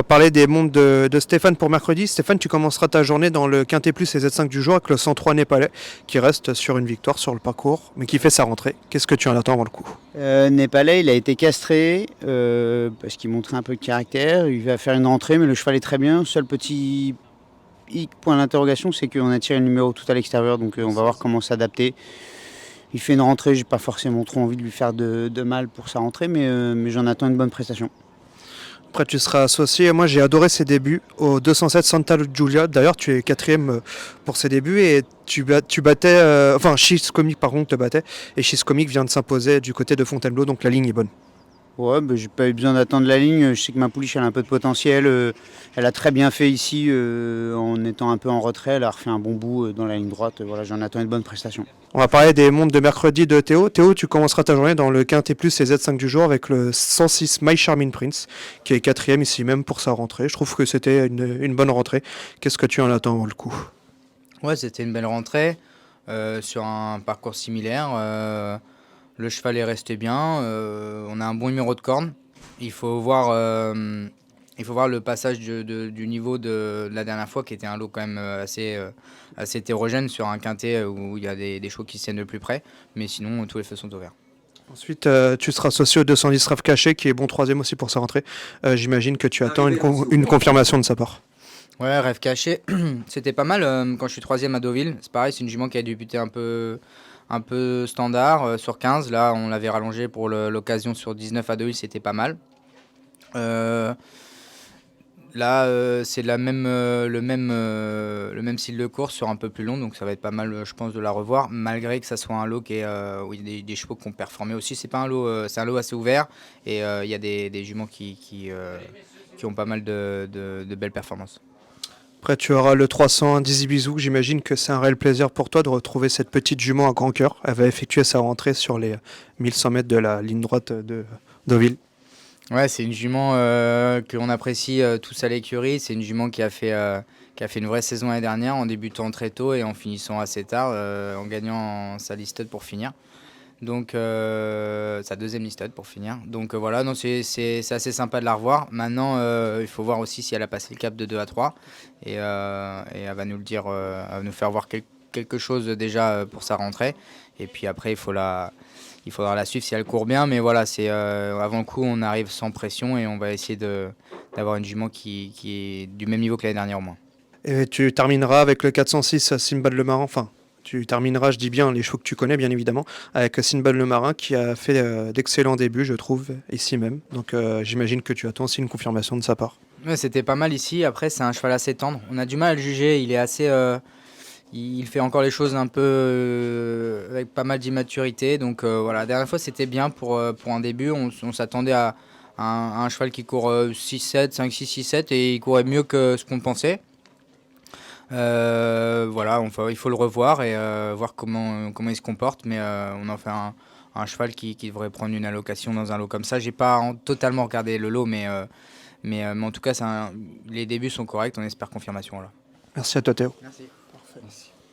va parler des montes de Stéphane pour mercredi. Stéphane, tu commenceras ta journée dans le Quintet Plus et Z5 du jour avec le 103 Népalais qui reste sur une victoire sur le parcours, mais qui fait sa rentrée. Qu'est-ce que tu en attends avant le coup? Népalais, il a été castré parce qu'il montrait un peu de caractère. Il va faire une rentrée, mais le cheval est très bien. Seul petit point d'interrogation, c'est qu'on a tiré le numéro tout à l'extérieur, donc on va voir comment s'adapter. Il fait une rentrée, j'ai pas forcément trop envie de lui faire de mal pour sa rentrée, mais j'en attends une bonne prestation. Après, tu seras associé. Moi, j'ai adoré ses débuts au 207 Santa Giulia. D'ailleurs, tu es quatrième pour ses débuts et tu battais. Enfin, Schiss Comic, par contre, te battait. Et Schiss Comic vient de s'imposer du côté de Fontainebleau, donc la ligne est bonne. Ouais, j'ai pas eu besoin d'attendre la ligne. Je sais que ma pouliche elle a un peu de potentiel. Elle a très bien fait ici en étant un peu en retrait. Elle a refait un bon bout dans la ligne droite. Voilà, j'en attends une bonne prestation. On va parler des montes de mercredi de Théo. Théo, tu commenceras ta journée dans le Quintet Plus et Z5 du jour avec le 106 My Charming Prince, qui est quatrième ici même pour sa rentrée. Je trouve que c'était une bonne rentrée. Qu'est-ce que tu en attends avant le coup? Ouais, c'était une belle rentrée sur un parcours similaire. Le cheval est resté bien. On a un bon numéro de corne. Il faut voir, le passage du niveau de la dernière fois, qui était un lot quand même assez hétérogène sur un quintet où il y a des chevaux qui se tiennent de plus près. Mais sinon, tous les feux sont ouverts. Ensuite, tu seras associé au 210 Rave Caché, qui est bon troisième aussi pour sa rentrée. J'imagine que tu attends une confirmation de sa part. Ouais, Rêve caché, c'était pas mal quand je suis troisième à Deauville. C'est pareil, c'est une jument qui a débuté un peu standard sur 15. Là, on l'avait rallongé pour l'occasion sur 19 à Deauville, c'était pas mal. Là, c'est le même style de course sur un peu plus long, donc ça va être pas mal, je pense, de la revoir, malgré que ça soit un lot où il y a des chevaux qui ont performé aussi. C'est pas un lot, c'est un lot assez ouvert et il y a des juments qui ont pas mal de belles performances. Après, tu auras le 300 Dizzy Bisou. J'imagine que c'est un réel plaisir pour toi de retrouver cette petite jument à grand cœur. Elle va effectuer sa rentrée sur les 1100 mètres de la ligne droite de Deauville. Ouais, c'est une jument que l'on apprécie tous à l'écurie. C'est une jument qui a fait une vraie saison l'année dernière en débutant très tôt et en finissant assez tard, en gagnant sa listed pour finir. Donc sa deuxième listed pour finir. Donc voilà, non, c'est assez sympa de la revoir. Maintenant, il faut voir aussi si elle a passé le cap de 2 à 3 et elle va nous le dire, elle va nous faire voir quelque chose déjà pour sa rentrée. Et puis après, il faudra la suivre si elle court bien. Mais voilà, c'est avant le coup, on arrive sans pression et on va essayer d'avoir une jument qui est du même niveau que l'année dernière au moins. Et tu termineras avec le 406 Sinbad le Marin. Enfin, tu termineras, je dis bien, les chevaux que tu connais, bien évidemment, avec Sinbad le Marin qui a fait d'excellents débuts, je trouve, ici même. Donc j'imagine que tu attends aussi une confirmation de sa part. Ouais, c'était pas mal ici. Après, c'est un cheval assez tendre. On a du mal à le juger. Il est assez. Il fait encore les choses un peu avec pas mal d'immaturité. Donc voilà, la dernière fois, c'était bien pour un début. On s'attendait à un cheval qui court 6-7, 5-6, 6-7 et il courait mieux que ce qu'on pensait. Voilà, il faut le revoir et voir comment il se comporte. Mais on en fait un cheval qui devrait prendre une allocation dans un lot comme ça. J'ai pas totalement regardé le lot, mais en tout cas, les débuts sont corrects. On espère confirmation là. Merci à toi, Théo. Merci. Parfait.